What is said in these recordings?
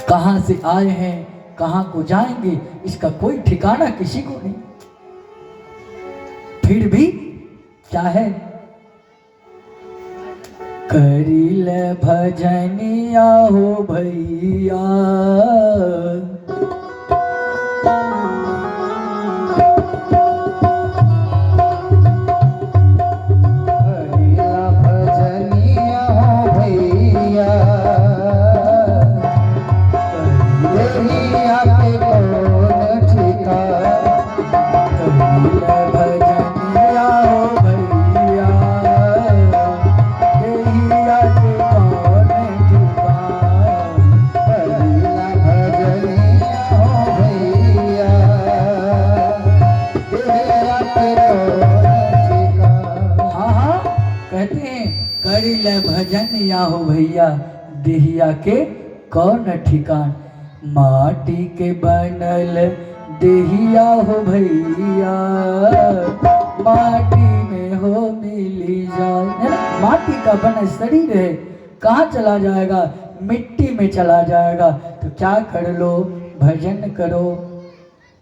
कहां से आए हैं, कहां को जाएंगे, इसका कोई ठिकाना किसी को नहीं। फिर भी क्या है, करिल भजनिया हो भैया, भजनिया हो भैया, देहिया के कौन ठिकान। माटी के बनल देहिया हो भैया, माटी में हो मिली जाए। माटी का बना शरीर है, कहाँ चला जाएगा, मिट्टी में चला जाएगा। तो क्या कर लो, भजन करो,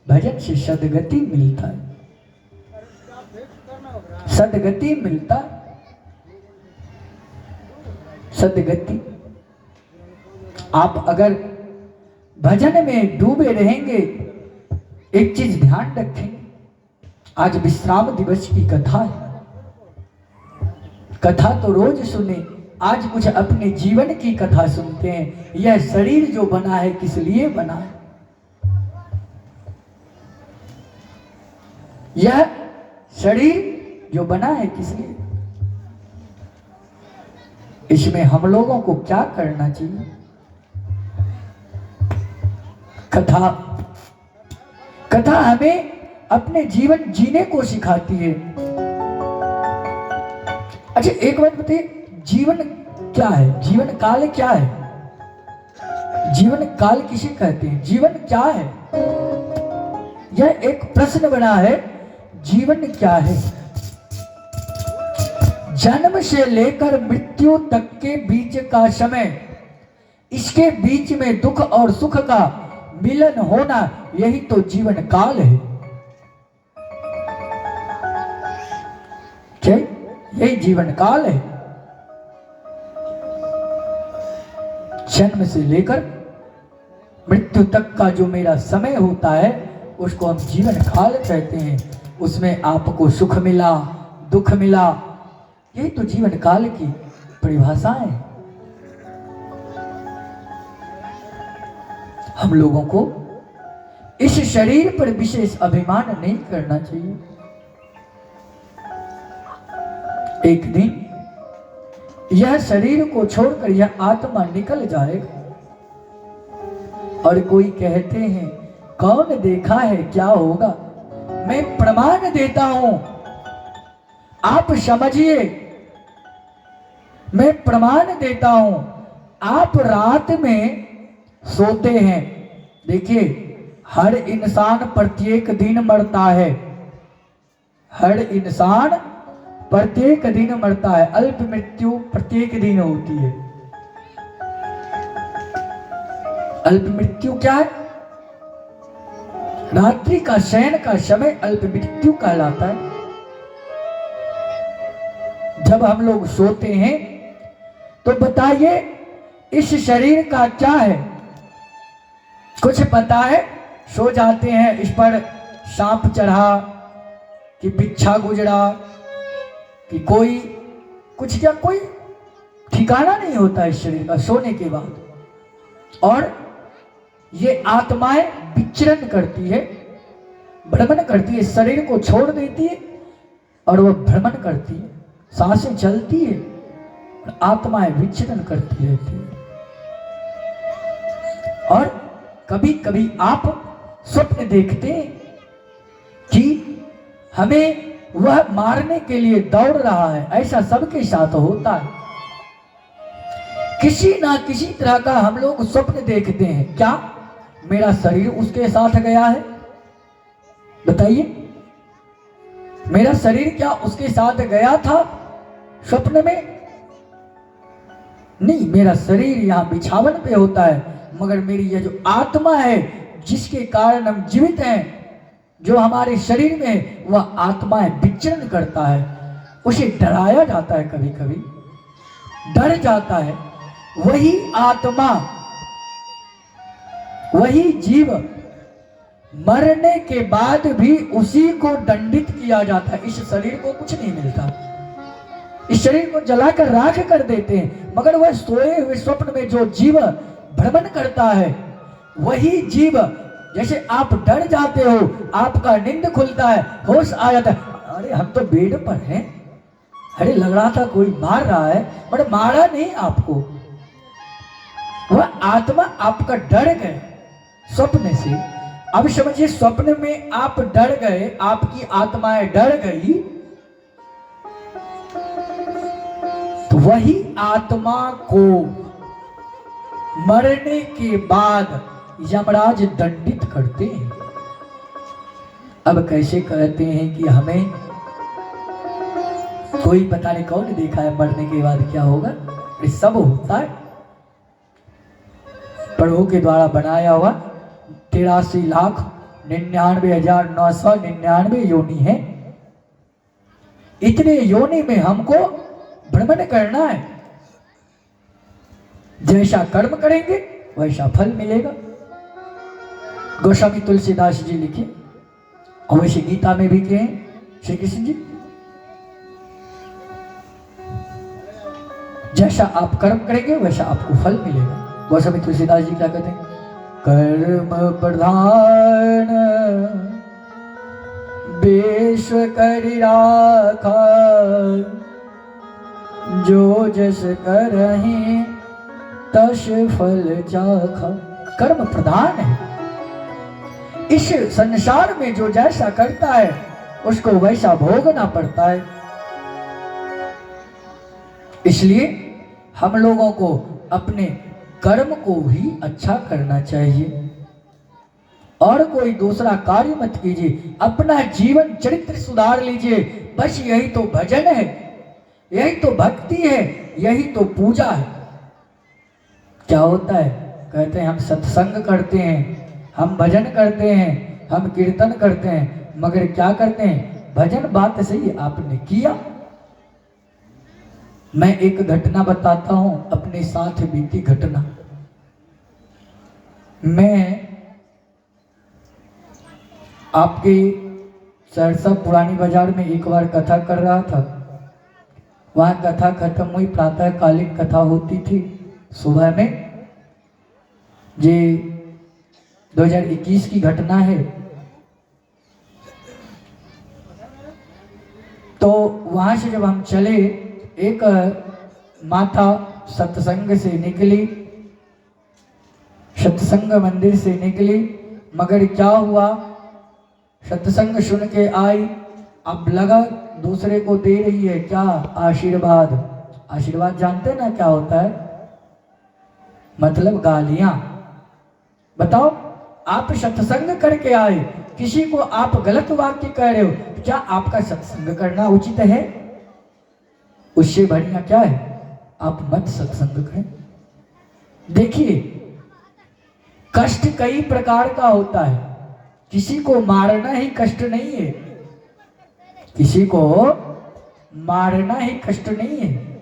भजन से सदगति मिलता है, सदगति मिलता है, सदगति। आप अगर भजन में डूबे रहेंगे, एक चीज ध्यान रखें, आज विश्राम दिवस की कथा है। कथा तो रोज सुने, आज कुछ अपने जीवन की कथा सुनते हैं। यह शरीर जो बना है किस लिए बना है, यह शरीर जो बना है किस लिए, इसमें हम लोगों को क्या करना चाहिए। कथा, कथा हमें अपने जीवन जीने को सिखाती है। अच्छा एक बात बताइए, जीवन क्या है, जीवन काल क्या है, जीवन काल किसे कहते हैं, जीवन क्या है, यह एक प्रश्न बना है। जीवन क्या है, जन्म से लेकर मृत्यु तक के बीच का समय, इसके बीच में दुख और सुख का मिलन होना, यही तो जीवन काल है। क्या यही जीवन काल है। जन्म से लेकर मृत्यु तक का जो मेरा समय होता है, उसको हम जीवन काल कहते हैं। उसमें आपको सुख मिला, दुख मिला, यही तो जीवन काल की परिभाषा है। हम लोगों को इस शरीर पर विशेष अभिमान नहीं करना चाहिए। एक दिन यह शरीर को छोड़कर यह आत्मा निकल जाएगा, और कोई कहते हैं कौन देखा है क्या होगा। मैं प्रमाण देता हूं, आप समझिए, मैं प्रमाण देता हूं। आप रात में सोते हैं, देखिए हर इंसान प्रत्येक दिन मरता है, हर इंसान प्रत्येक दिन मरता है। अल्प मृत्यु प्रत्येक दिन होती है। अल्प मृत्यु क्या है, रात्रि का शयन का समय अल्प मृत्यु कहलाता है। जब हम लोग सोते हैं तो बताइए इस शरीर का क्या है, कुछ पता है। सो जाते हैं, इस पर सांप चढ़ा कि बिच्छा गुजरा कि कोई कुछ, क्या कोई ठिकाना नहीं होता इस शरीर का सोने के बाद। और ये आत्माएं विचरण करती है, भ्रमण करती है, शरीर को छोड़ देती है और वह भ्रमण करती है, सांसें चलती है और आत्माएं विचरण करती रहती है। और कभी कभी आप स्वप्न देखते हैं कि हमें वह मारने के लिए दौड़ रहा है, ऐसा सबके साथ होता है। किसी ना किसी तरह का हम लोग स्वप्न देखते हैं। क्या मेरा शरीर उसके साथ गया है, बताइए, मेरा शरीर क्या उसके साथ गया था स्वप्न में? नहीं, मेरा शरीर यहाँ बिछावन पे होता है, मगर मेरी यह जो आत्मा है जिसके कारण हम जीवित हैं, जो हमारे शरीर में है, वह आत्मा विचरण करता है, उसे डराया जाता है, कभी कभी डर जाता है। वही आत्मा, वही जीव मरने के बाद भी उसी को दंडित किया जाता है। इस शरीर को कुछ नहीं मिलता, इस शरीर को जलाकर राख कर देते हैं, मगर वह सोए हुए स्वप्न में जो जीव भ्रमण करता है, वही जीव, जैसे आप डर जाते हो, आपका नींद खुलता है, होश आ जाता है, अरे हम तो बेड पर हैं, अरे लग रहा था कोई मार रहा है, पर मारा नहीं आपको। वह आत्मा आपका डर गए स्वप्न से। अब समझिए, स्वप्न में आप डर गए, आपकी आत्माएं डर गई, तो वही आत्मा को मरने के बाद यमराज दंडित करते हैं। अब कैसे कहते हैं कि हमें कोई पता नहीं कौन देखा है मरने के बाद क्या होगा, ये सब होता है प्रभु के द्वारा बनाया हुआ 83,99,999 योनि है। इतने योनि में हमको भ्रमण करना है, जैसा कर्म करेंगे वैसा फल मिलेगा। गोस्वामी तुलसीदास जी लिखे, और वैसे गीता में भी कहे श्री कृष्ण जी, जैसा आप कर्म करेंगे वैसा आपको फल मिलेगा। गोस्वामी तुलसीदास जी क्या कहते हैं, कर्म प्रधान विश्व करि राखा, जो जस करहि तस फल चाखा। कर्म प्रधान है, इस संसार में जो जैसा करता है उसको वैसा भोगना पड़ता है। इसलिए हम लोगों को अपने कर्म को ही अच्छा करना चाहिए और कोई दूसरा कार्य मत कीजिए। अपना जीवन चरित्र सुधार लीजिए, बस यही तो भजन है, यही तो भक्ति है, यही तो पूजा है। क्या होता है, कहते हैं हम सत्संग करते हैं, हम भजन करते हैं, हम कीर्तन करते हैं, मगर क्या करते हैं, भजन बात सही आपने किया। मैं एक घटना बताता हूं, अपने साथ बीती घटना। मैं आपके सरसा पुरानी बाजार में एक बार कथा कर रहा था, वहां कथा खत्म हुई, प्रातःकालीन कथा होती थी सुबह में। ये 2021 की घटना है। तो वहां से जब हम चले, एक माता सत्संग से निकली, सत्संग मंदिर से निकली, मगर क्या हुआ, सत्संग सुन के आई, अब लगा दूसरे को दे रही है क्या, आशीर्वाद। आशीर्वाद जानते ना क्या होता है, मतलब गालियां। बताओ, आप सत्संग करके आए, किसी को आप गलत वाक्य कह रहे हो, क्या आपका सत्संग करना उचित है? उससे बढ़िया क्या है, आप मत सत्संग करें। देखिए, कष्ट कई प्रकार का होता है, किसी को मारना ही कष्ट नहीं है, किसी को मारना ही कष्ट नहीं है।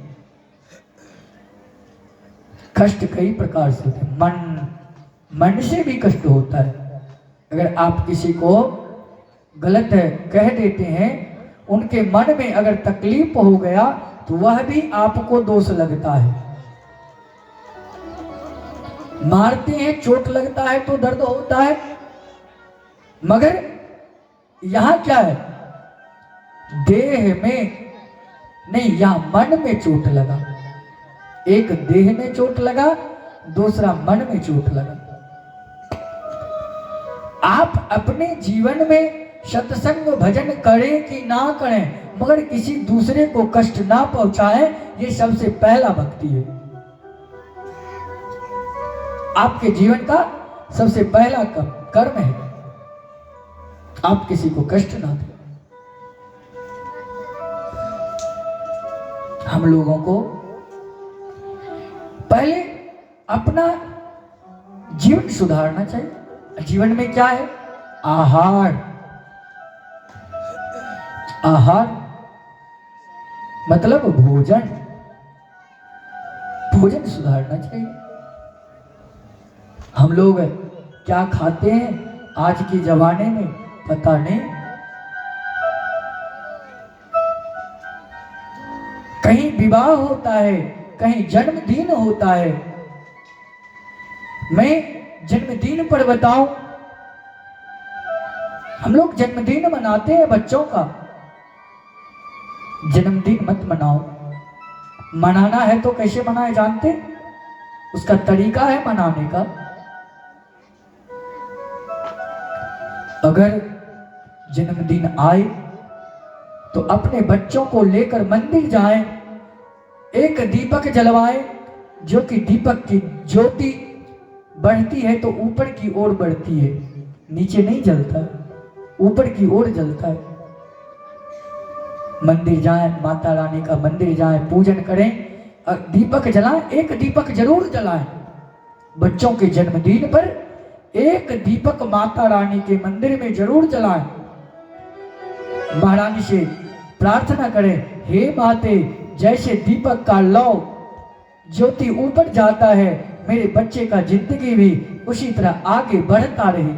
कष्ट कई प्रकार से होते हैं, मन से भी कष्ट होता है। अगर आप किसी को गलत कह देते हैं, उनके मन में अगर तकलीफ हो गया तो वह भी आपको दोष लगता है। मारते हैं, चोट लगता है तो दर्द होता है, मगर यहां क्या है, देह में नहीं, यहां मन में चोट लगा। एक देह में चोट लगा, दूसरा मन में चोट लगा। आप अपने जीवन में सत्संग भजन करें कि ना करें, मगर किसी दूसरे को कष्ट ना पहुंचाएं, ये सबसे पहला भक्ति है। आपके जीवन का सबसे पहला कर्म है, आप किसी को कष्ट ना दें। हम लोगों को पहले अपना जीवन सुधारना चाहिए। जीवन में क्या है? आहार। आहार मतलब भोजन। भोजन सुधारना चाहिए। हम लोग क्या खाते हैं आज के जमाने में पता नहीं। कहीं विवाह होता है, कहीं जन्मदिन होता है। मैं जन्मदिन पर बताऊं, हम लोग जन्मदिन मनाते हैं बच्चों का। जन्मदिन मत मनाओ। मनाना है तो कैसे मनाए जानते? उसका तरीका है मनाने का। अगर जन्मदिन आए तो अपने बच्चों को लेकर मंदिर जाएं, एक दीपक जलवाएं, जो कि दीपक की ज्योति बढ़ती है तो ऊपर की ओर बढ़ती है, नीचे नहीं जलता, ऊपर की ओर जलता है। मंदिर जाएं, माता रानी का मंदिर जाएं, पूजन करें, दीपक जलाएं, एक दीपक जरूर जलाएं। बच्चों के जन्मदिन पर एक दीपक माता रानी के मंदिर में जरूर जलाएं। महारानी से प्रार्थना करें, हे माते, जैसे दीपक का लौ ज्योति ऊपर जाता है, मेरे बच्चे का जिंदगी भी उसी तरह आगे बढ़ता रहे।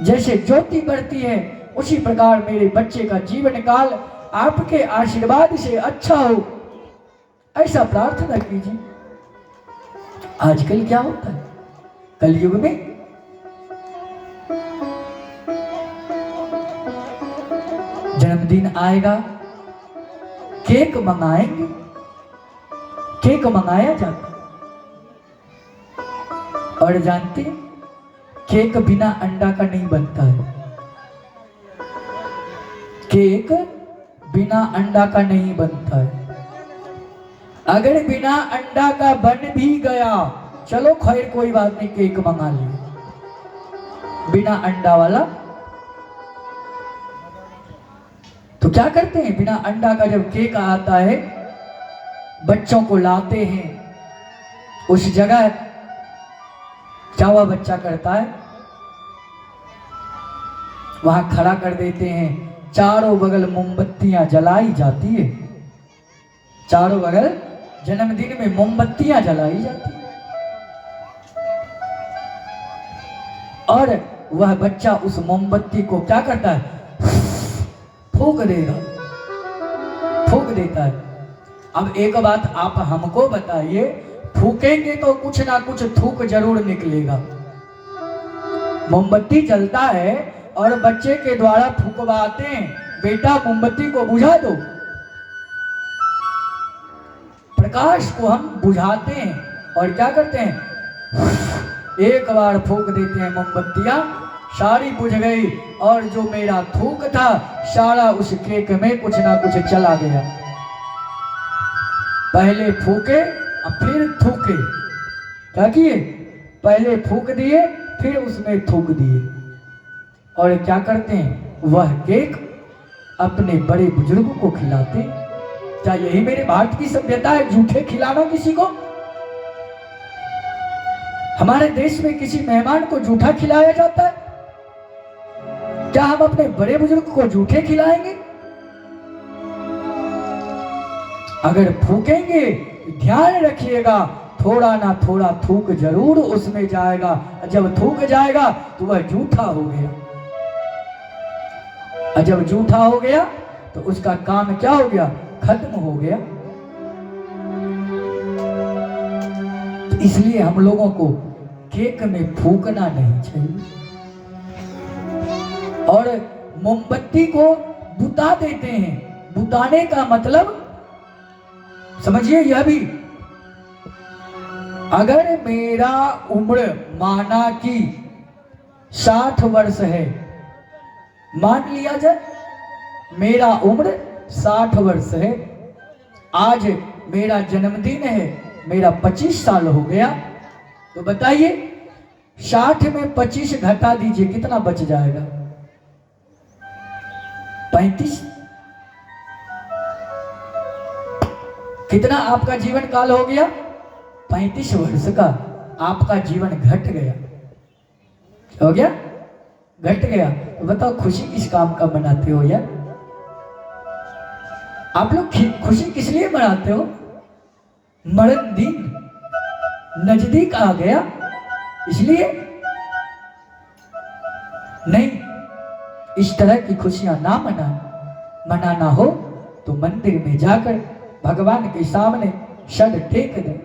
जैसे ज्योति बढ़ती है उसी प्रकार मेरे बच्चे का जीवन काल आपके आशीर्वाद से अच्छा हो, ऐसा प्रार्थना कीजिए। आजकल क्या होता है कलयुग में? जन्मदिन आएगा, केक मंगाएंगे, केक मंगाया जाता। और जानते केक बिना अंडा का नहीं बनता है। केक बिना अंडा का नहीं बनता है। अगर बिना अंडा का बन भी गया, चलो खैर कोई बात नहीं, केक मंगा लिया बिना अंडा वाला। तो क्या करते हैं, बिना अंडा का जब केक आता है, बच्चों को लाते हैं उस जगह। क्या हुआ बच्चा करता है, वहां खड़ा कर देते हैं, चारों बगल मोमबत्तियां जलाई जाती है। चारों बगल जन्मदिन में मोमबत्तियां जलाई जाती है। और वह बच्चा उस मोमबत्ती को क्या करता है, फूंक देगा, फूंक देता है। अब एक बात आप हमको बताइए, फूकेंगे तो कुछ ना कुछ थूक जरूर निकलेगा। मोमबत्ती जलता है और बच्चे के द्वारा फूंकवाते हैं, बेटा मोमबत्ती को बुझा दो। प्रकाश को हम बुझाते हैं और क्या करते हैं, एक बार फूंक देते हैं, मोमबत्तियां सारी बुझ गई। और जो मेरा थूक था सारा उस केक में कुछ ना कुछ चला गया। पहले फूके और फिर थूके। क्या किए, पहले फूक दिए फिर उसमें थूक दिए। और क्या करते हैं, वह केक अपने बड़े बुजुर्गों को खिलाते। क्या यही मेरे भारत की सभ्यता है, झूठे खिलाना किसी को? हमारे देश में किसी मेहमान को जूठा खिलाया जाता है? क्या हम अपने बड़े बुजुर्ग को जूठे खिलाएंगे? अगर फूकेंगे ध्यान रखिएगा, थोड़ा ना थोड़ा थूक जरूर उसमें जाएगा। जब थूक जाएगा तो वह जूठा हो गया। और जब जूठा हो गया तो उसका काम क्या हो गया, खत्म हो गया। तो इसलिए हम लोगों को केक में फूकना नहीं चाहिए। और मोमबत्ती को बुता देते हैं। बुताने का मतलब समझिए यह भी, अगर मेरा उम्र माना कि 60 वर्ष है, मान लिया जाए मेरा उम्र 60 वर्ष है, आज मेरा जन्मदिन है, मेरा 25 साल हो गया, तो बताइए 60 में 25 घटा दीजिए, कितना बच जाएगा? 35। कितना आपका जीवन काल हो गया? 35 वर्ष का। आपका जीवन घट गया। हो गया? घट गया। तो बताओ खुशी किस काम का मनाते हो यार? आप लोग खुशी किस लिए मनाते हो? मरण दिन नजदीक आ गया इसलिए? नहीं, इस तरह की खुशियां ना मनाना हो तो मंदिर में जाकर भगवान के सामने सर टेक दे।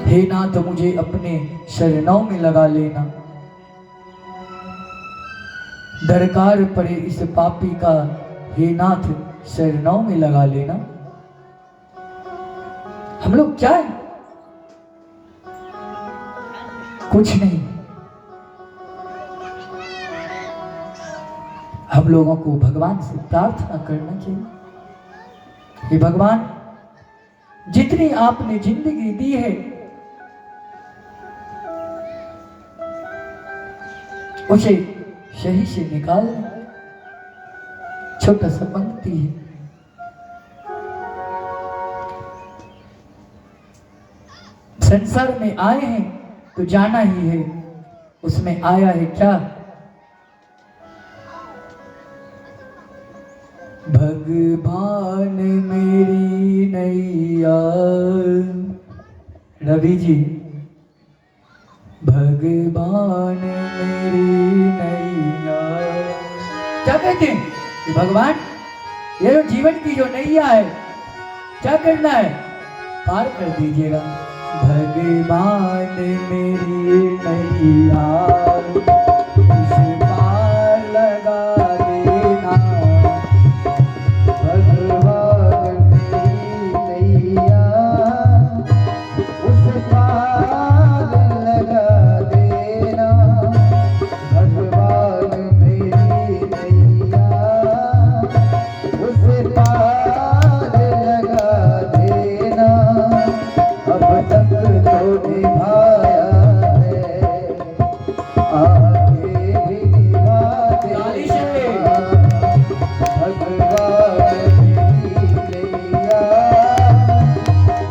हे नाथ मुझे अपने शरणों में लगा लेना, दरकार पड़े इस पापी का हे नाथ शरणों में लगा लेना। हम लोग क्या है? कुछ नहीं। हम लोगों को भगवान से प्रार्थना करना चाहिए, हे भगवान जितनी आपने जिंदगी दी है उसे सही से निकाल। छोटा सा पंक्ति है, संसार में आए हैं तो जाना ही है, उसमें आया है क्या? भगवान मेरी नैया। रवि जी, भगवान मेरी नैया क्या कहते हैं कि भगवान ये जो जीवन की जो नैया है क्या करना है? पार कर दीजिएगा। भगवान मेरी नैया उस पार लगा देना, भगवान मेरी नैया उस पार लगा देना, भगवान मेरी नैया उस पार लगा देना। अब तक तो निभाया है, आगे भी निभा देना, भगवान मेरी नैया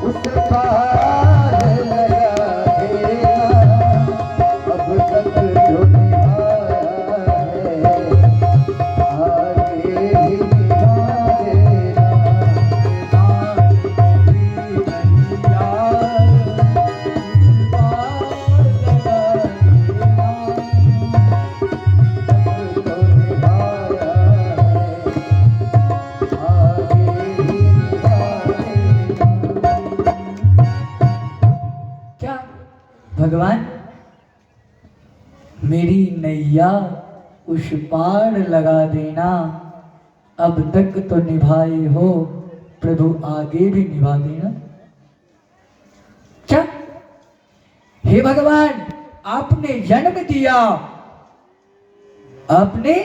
उस पार लगा देना। अब तक तो निभाया है, आगे भी निभा देना, क्या भगवान मेरी नैया उस पार लगा देना, अब तक तो निभाए हो प्रभु आगे भी निभा देना। क्या? हे भगवान आपने जन्म दिया, आपने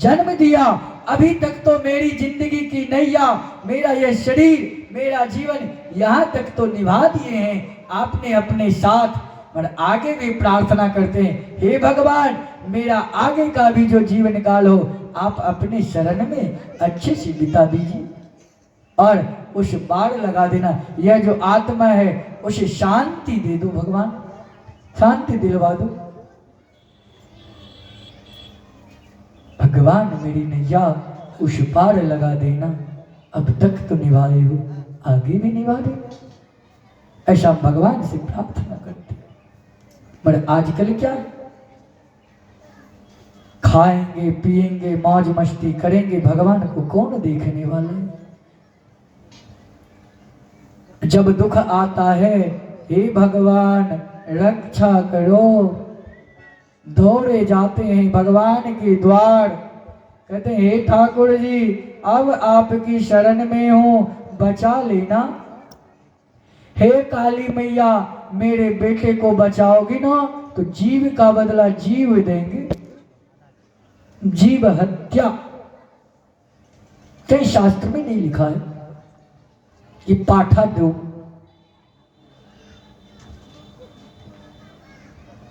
जन्म दिया, अभी तक तो मेरी जिंदगी की नैया, मेरा यह शरीर, मेरा जीवन यहाँ तक तो निभा दिए हैं आपने अपने साथ, पर आगे भी प्रार्थना करते हैं हे भगवान मेरा आगे का भी जो जीवन काल हो आप अपने शरण में अच्छे से बिता दीजिए और उस पार लगा देना। यह जो आत्मा है उसे शांति दे दो भगवान, शांति दिलवा दो। भगवान मेरी नैया उस पार लगा देना, अब तक तो निभाए हो आगे भी निभा दे। ऐसा भगवान से प्रार्थना करते। पर आजकल क्या है? खाएंगे पिएंगे मौज मस्ती करेंगे, भगवान को कौन देखने वाला है? जब दुख आता है हे भगवान रक्षा करो, दौड़े जाते हैं भगवान के द्वार, कहते हैं हे ठाकुर जी अब आपकी शरण में हूं बचा लेना। हे काली मैया मेरे बेटे को बचाओगी ना तो जीव का बदला जीव देंगे। जीव हत्या कहीं शास्त्र में नहीं लिखा है कि पाठा दो,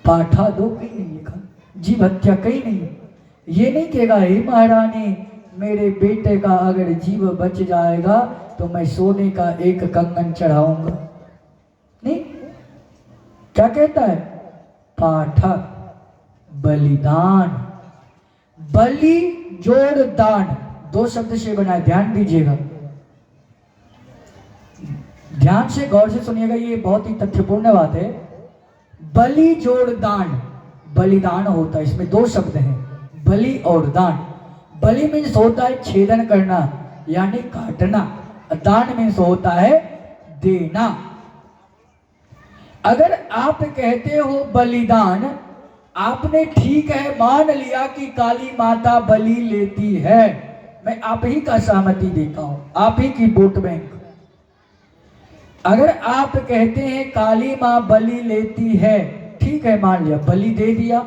पाठा दो कहीं नहीं लिखा, जीव हत्या कहीं नहीं। ये नहीं कहेगा हे महारानी मेरे बेटे का अगर जीव बच जाएगा तो मैं सोने का एक कंगन चढ़ाऊंगा। नहीं, क्या कहता है? पाठक बलिदान, बलि जोड़ दान, दो शब्द से बना है, ध्यान दीजिएगा, ध्यान से गौर से सुनिएगा, ये बहुत ही तथ्यपूर्ण बात है। बलि जोड़ दान, बलिदान होता है, इसमें दो शब्द हैं, बलि और दान। बलि मीन्स होता है छेदन करना यानी काटना, दान मीन्स होता है देना। अगर आप कहते हो बलिदान, आपने ठीक है मान लिया कि काली माता बलि लेती है, मैं आप ही का सहमति देता हूं, आप ही की वोट बैंक। अगर आप कहते हैं काली मां बलि लेती है, ठीक है मान लिया, बलि दे दिया,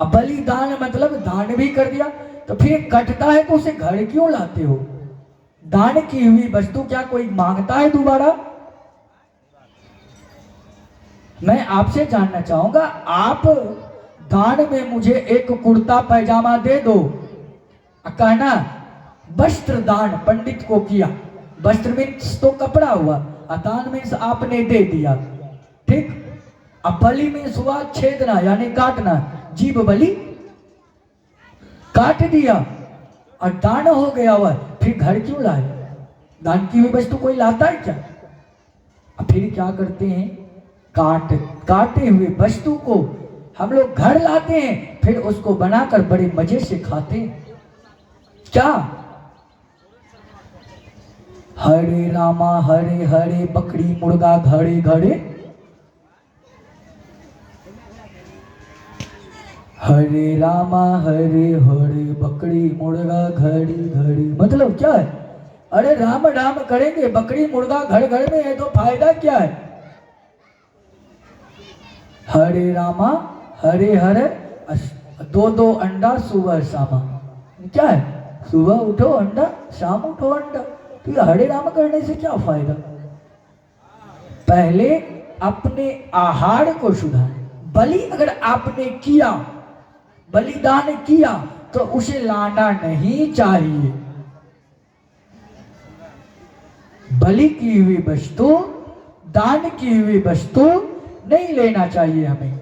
अब बलिदान मतलब दान भी कर दिया, तो फिर कटता है तो उसे घर क्यों लाते हो? दान की हुई वस्तु क्या कोई मांगता है दोबारा? मैं आपसे जानना चाहूंगा, आप दान में मुझे एक कुर्ता पैजामा दे दो, कहना वस्त्र दान पंडित को किया, वस्त्र मीन्स तो कपड़ा हुआ, दान मीन्स आपने दे दिया, ठीक। अब बलि मीन्स हुआ छेदना यानी काटना, जीव बलि काट दिया और दान हो गया हुआ, फिर घर क्यों लाए? दान की हुई वस्तु कोई लाता है क्या? अब फिर क्या करते हैं? काटे हुए वस्तु को हम लोग घर लाते हैं, फिर उसको बनाकर बड़े मजे से खाते हैं। क्या? हरे रामा हरे हरे बकरी मुर्गा घड़े घड़े, हरे रामा हरे हरे बकरी मुर्गा घड़ी घड़ी, मतलब क्या है? अरे राम राम करेंगे, बकरी मुर्गा घर घर में है तो फायदा क्या है? हरे रामा हरे हरे, दो दो अंडा सुबह शामा, क्या है? सुबह उठो अंडा, शाम उठो अंडा, तो ये हरे राम करने से क्या फायदा? पहले अपने आहार को सुधारें। बलि अगर आपने किया, बलिदान किया, तो उसे लाना नहीं चाहिए। बलि की हुई वस्तु, दान की हुई वस्तु नहीं लेना चाहिए हमें।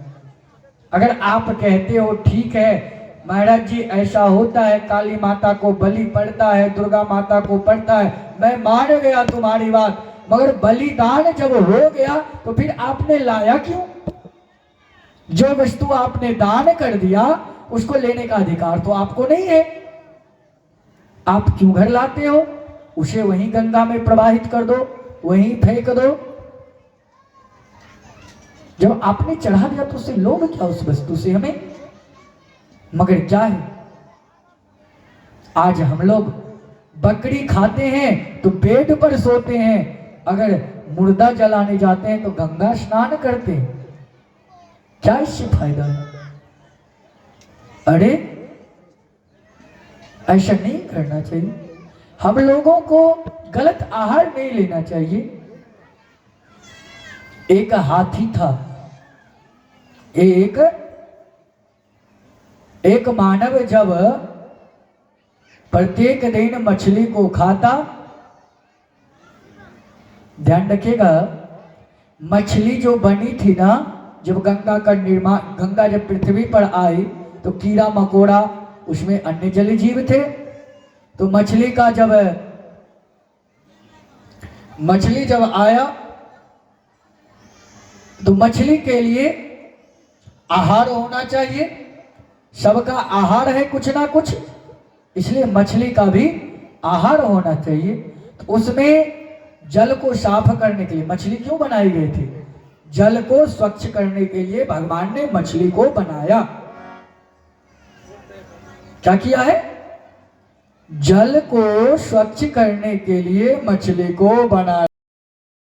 अगर आप कहते हो ठीक है महाराज जी ऐसा होता है, काली माता को बलि पड़ता है, दुर्गा माता को पड़ता है, मैं मान गया तुम्हारी बात, मगर बलिदान जब हो गया तो फिर आपने लाया क्यों? जो वस्तु आपने दान कर दिया उसको लेने का अधिकार तो आपको नहीं है, आप क्यों घर लाते हो? उसे वहीं गंगा में प्रवाहित कर दो, वहीं फेंक दो। जब आपने चढ़ा दिया तो उससे लोभ क्या उस वस्तु से हमें? मगर क्या है, आज हम लोग बकरी खाते हैं तो बेड पर सोते हैं, अगर मुर्दा जलाने जाते हैं तो गंगा स्नान करते हैं, क्या इससे फायदा है? अरे ऐसा नहीं करना चाहिए, हम लोगों को गलत आहार नहीं लेना चाहिए। एक हाथी था, एक मानव जब प्रत्येक दिन मछली को खाता, ध्यान रखिएगा, मछली जो बनी थी ना, जब गंगा का निर्माण, गंगा जब पृथ्वी पर आई तो कीड़ा मकोड़ा उसमें अन्य जलीय जीव थे, तो मछली जब आया तो मछली के लिए आहार होना चाहिए, सबका आहार है कुछ ना कुछ, इसलिए मछली का भी आहार होना चाहिए। तो उसमें जल को साफ करने के लिए मछली क्यों बनाई गई थी? जल को स्वच्छ करने के लिए भगवान ने मछली को बनाया। क्या किया है? जल को स्वच्छ करने के लिए मछली को बनाया।